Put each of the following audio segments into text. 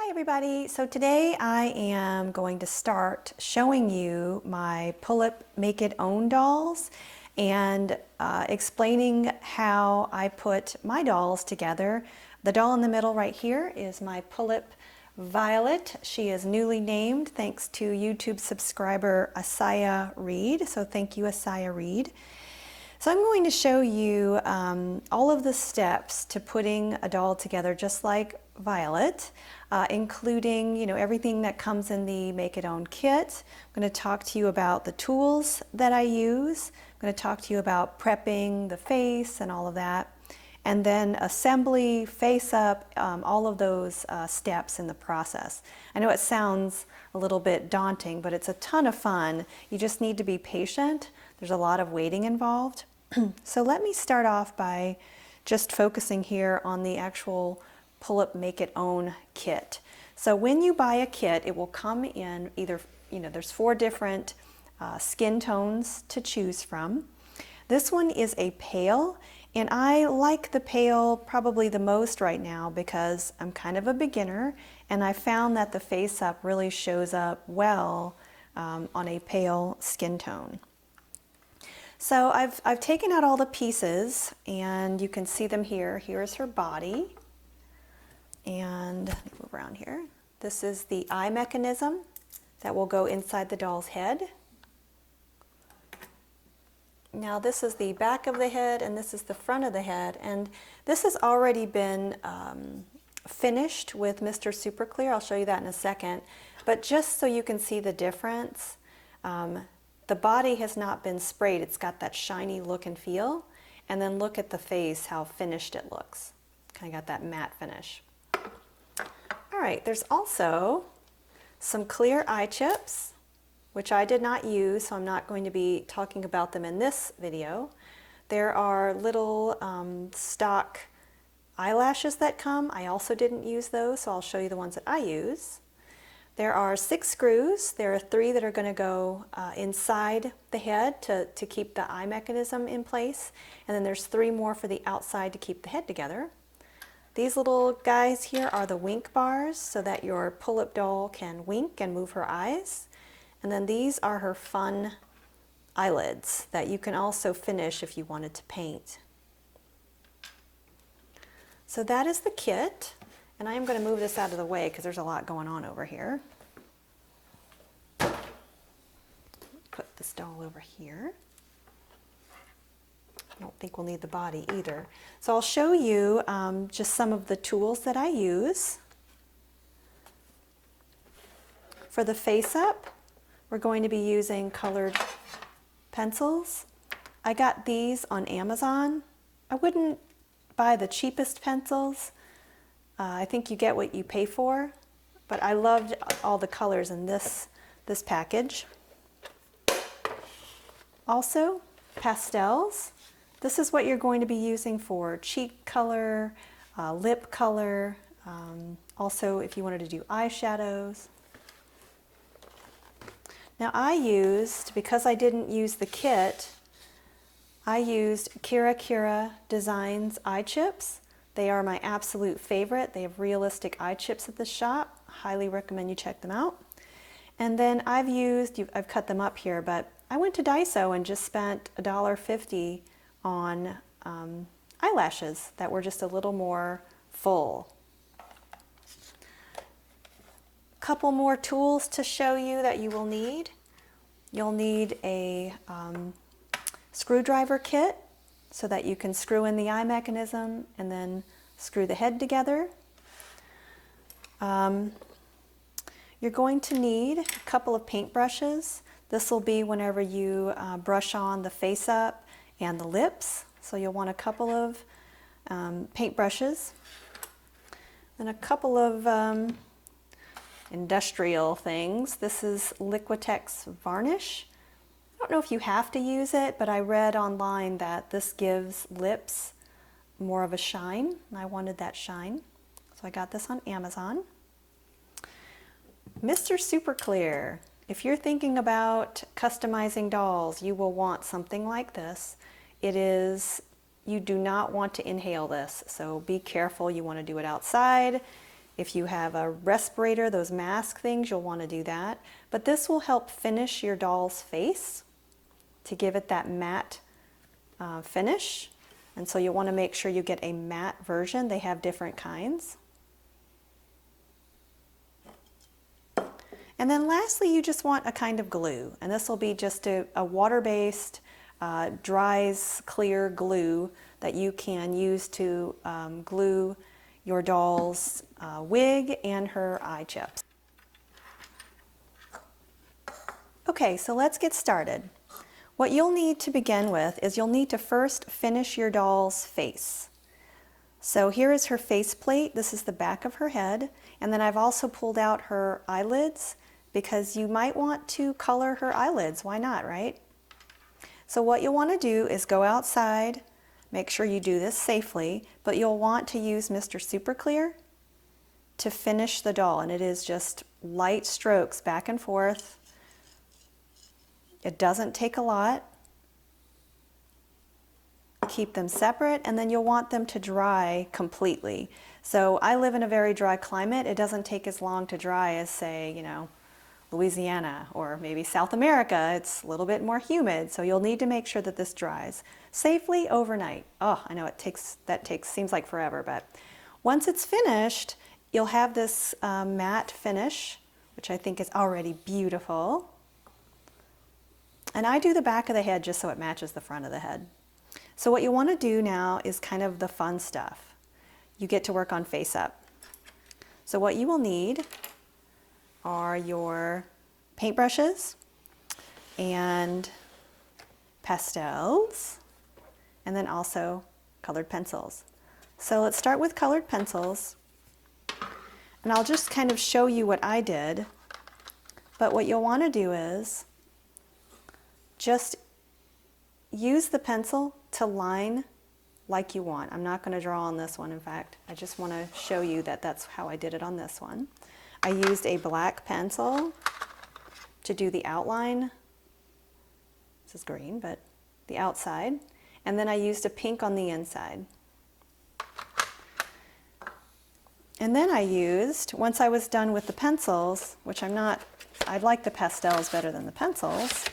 Hi everybody, so today I am going to start showing you my Pullip Make It Own dolls and explaining how I put my dolls together. The doll in the middle right here is my Pullip Violet. She is newly named thanks to YouTube subscriber Asaya Reed, so thank you Asaya Reed. So I'm going to show you all of the steps to putting a doll together just like Violet, including everything that comes in the Make It Own kit. I'm going to talk to you about the tools that I use. I'm going to talk to you about prepping the face and all of that. And then assembly, face up, all of those steps in the process. I know it sounds a little bit daunting, but it's a ton of fun. You just need to be patient. There's a lot of waiting involved. So let me start off by just focusing here on the actual Pullip Make It Own kit. So when you buy a kit, it will come in either, there's 4 different skin tones to choose from. This one is a pale, and I like the pale probably the most right now because I'm kind of a beginner, and I found that the face up really shows up well on a pale skin tone. So I've taken out all the pieces, and you can see them here. Here's her body, and let me move around here. This is the eye mechanism that will go inside the doll's head. Now this is the back of the head, and this is the front of the head, and this has already been finished with Mr. Super Clear. I'll show you that in a second, but just so you can see the difference, the body has not been sprayed. It's got that shiny look and feel, and then look at the face, how finished it looks. Kind of got that matte finish. All right, there's also some clear eye chips, which I did not use, so I'm not going to be talking about them in this video. There are little stock eyelashes that come. I also didn't use those, so I'll show you the ones that I use. There are 6 screws. There are 3 that are going to go inside the head to keep the eye mechanism in place, and then there's 3 more for the outside to keep the head together. These little guys here are the wink bars so that your Pullip doll can wink and move her eyes. And then these are her fun eyelids that you can also finish if you wanted to paint. So that is the kit, and I am going to move this out of the way because there's a lot going on over here. Put this doll over here. I don't think we'll need the body either. So I'll show you just some of the tools that I use. For the face up, we're going to be using colored pencils. I got these on Amazon. I wouldn't buy the cheapest pencils. I think you get what you pay for, but I loved all the colors in this package. Also, pastels. This is what you're going to be using for cheek color, lip color, also if you wanted to do eyeshadows. Now I used, because I didn't use the kit, I used Kira Designs eye chips. They are my absolute favorite. They have realistic eye chips at the shop. Highly recommend you check them out. And then I've cut them up here, but I went to Daiso and just spent $1.50 on eyelashes that were just a little more full. Couple more tools to show you that you will need. You'll need a screwdriver kit so that you can screw in the eye mechanism and then screw the head together. You're going to need a couple of paintbrushes. This will be whenever you brush on the face up and the lips. So you'll want a couple of paintbrushes. Then a couple of industrial things. This is Liquitex varnish. I don't know if you have to use it, but I read online that this gives lips more of a shine, and I wanted that shine. So I got this on Amazon. Mr. Super Clear. If you're thinking about customizing dolls, you will want something like this. You do not want to inhale this, so be careful. You want to do it outside. If you have a respirator, those mask things, you'll want to do that. But this will help finish your doll's face to give it that matte finish. And so you'll want to make sure you get a matte version. They have different kinds. And then lastly, you just want a kind of glue. And this will be just a water-based, dries, clear glue that you can use to glue your doll's wig and her eye chips. Okay, so let's get started. What you'll need to begin with is you'll need to first finish your doll's face. So here is her face plate. This is the back of her head. And then I've also pulled out her eyelids because you might want to color her eyelids. Why not, right? So what you'll want to do is go outside. Make sure you do this safely, but you'll want to use Mr. Super Clear to finish the doll. And it is just light strokes back and forth. It doesn't take a lot. Keep them separate, and then you'll want them to dry completely. So I live in a very dry climate. It doesn't take as long to dry as, say, Louisiana or maybe South America. It's a little bit more humid, so you'll need to make sure that this dries safely overnight. Oh, I know seems like forever, but once it's finished, you'll have this matte finish, which I think is already beautiful. And I do the back of the head just so it matches the front of the head. So what you want to do now is kind of the fun stuff. You get to work on face up. So what you will need are your paintbrushes and pastels, and then also colored pencils. So let's start with colored pencils. And I'll just kind of show you what I did. But what you'll want to do is just use the pencil to line like you want. I'm not going to draw on this one, in fact. I just want to show you that that's how I did it on this one. I used a black pencil to do the outline. This is green, but the outside. And then I used a pink on the inside. And then I used, once I was done with the pencils, which I like the pastels better than the pencils.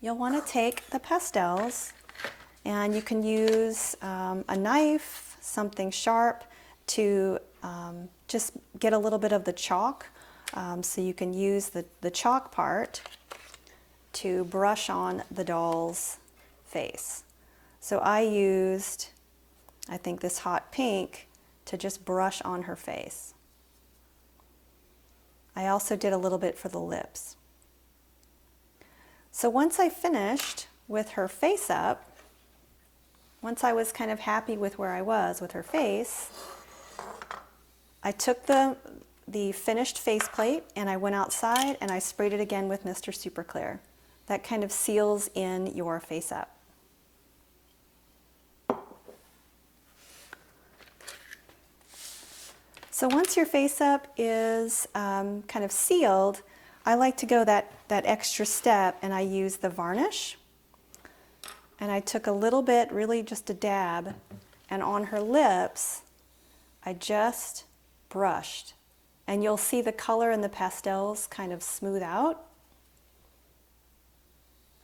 You'll want to take the pastels, and you can use a knife, something sharp, to just get a little bit of the chalk. So you can use the chalk part to brush on the doll's face. So I used, I think, this hot pink to just brush on her face. I also did a little bit for the lips. So once I finished with her face up, once I was kind of happy with where I was with her face, I took the finished faceplate and I went outside and I sprayed it again with Mr. Super Clear. That kind of seals in your face up. So once your face up is kind of sealed, I like to go that extra step, and I use the varnish. And I took a little bit, really just a dab, and on her lips, I just brushed. And you'll see the color in the pastels kind of smooth out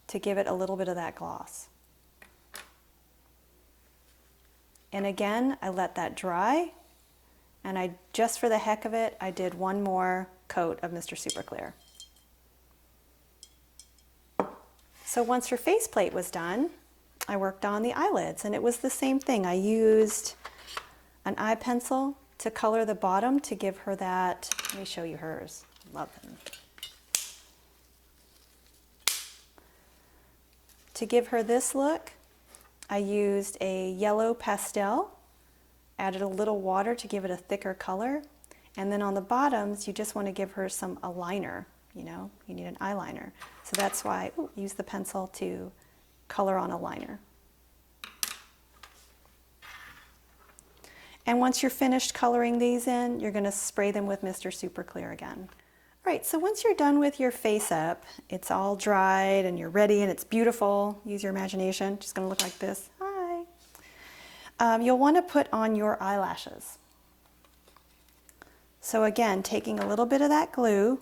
to give it a little bit of that gloss. And again, I let that dry, and just for the heck of it, I did one more coat of Mr. Super Clear. So once her faceplate was done, I worked on the eyelids, and it was the same thing. I used an eye pencil to color the bottom to give her that. Let me show you hers. Love them. To give her this look, I used a yellow pastel, added a little water to give it a thicker color, and then on the bottoms, you just want to give her some eyeliner. You need an eyeliner. So that's why I use the pencil to color on a liner. And once you're finished coloring these in, you're going to spray them with Mr. Super Clear again. All right, so once you're done with your face up, it's all dried and you're ready and it's beautiful. Use your imagination. It's just going to look like this. Hi. You'll want to put on your eyelashes. So again, taking a little bit of that glue,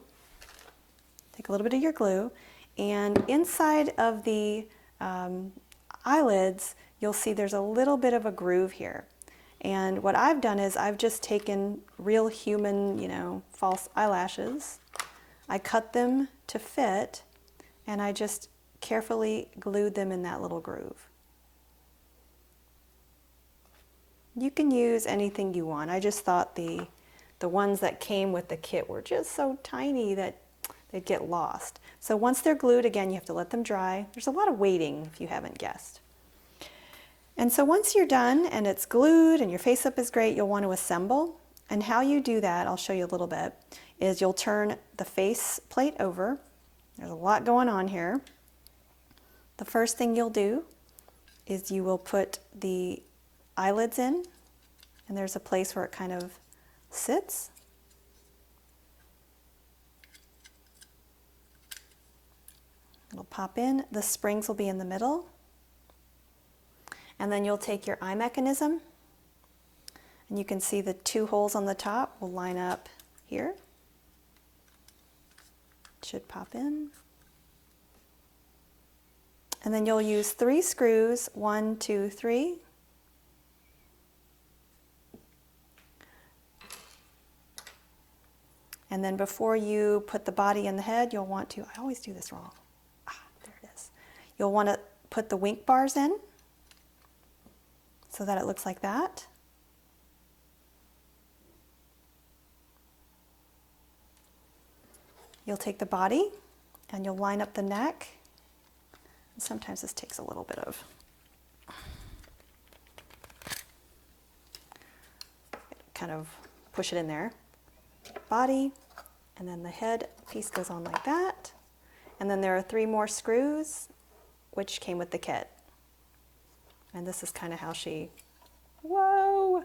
take a little bit of your glue, and inside of the eyelids, you'll see there's a little bit of a groove here. And what I've done is I've just taken real human, false eyelashes. I cut them to fit, and I just carefully glued them in that little groove. You can use anything you want. I just thought the ones that came with the kit were just so tiny that they'd get lost. So once they're glued, again, you have to let them dry. There's a lot of waiting, if you haven't guessed. And so once you're done and it's glued and your face-up is great, you'll want to assemble. And how you do that, I'll show you a little bit, is you'll turn the face plate over. There's a lot going on here. The first thing you'll do is you will put the eyelids in, and there's a place where it kind of sits. It'll pop in. The springs will be in the middle. And then you'll take your eye mechanism, and you can see the two holes on the top will line up here. It should pop in. And then you'll use 3 screws, 1, 2, 3. And then before you put the body in the head, you'll want to, I always do this wrong. There it is. You'll want to put the wink bars in so that it looks like that. You'll take the body and you'll line up the neck. And sometimes this takes a little bit of kind of push it in there. Body, and then the head piece goes on like that. And then there are 3 more screws which came with the kit. And this is kind of how she, whoa,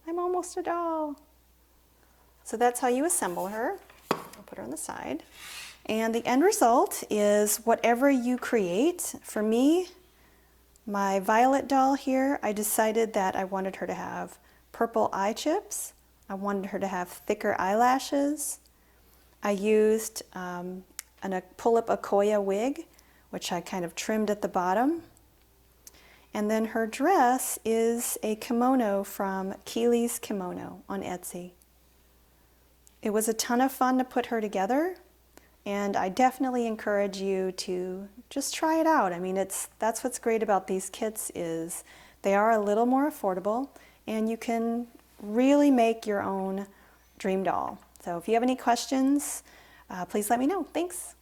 I'm almost a doll. So that's how you assemble her. I'll put her on the side. And the end result is whatever you create. For me, my Violet doll here, I decided that I wanted her to have purple eye chips. I wanted her to have thicker eyelashes. I used a Pullip Akoya wig, which I kind of trimmed at the bottom. And then her dress is a kimono from Keely's Kimono on Etsy. It was a ton of fun to put her together, and I definitely encourage you to just try it out. I mean, that's what's great about these kits is they are a little more affordable, and you can really make your own dream doll. So if you have any questions, please let me know. Thanks.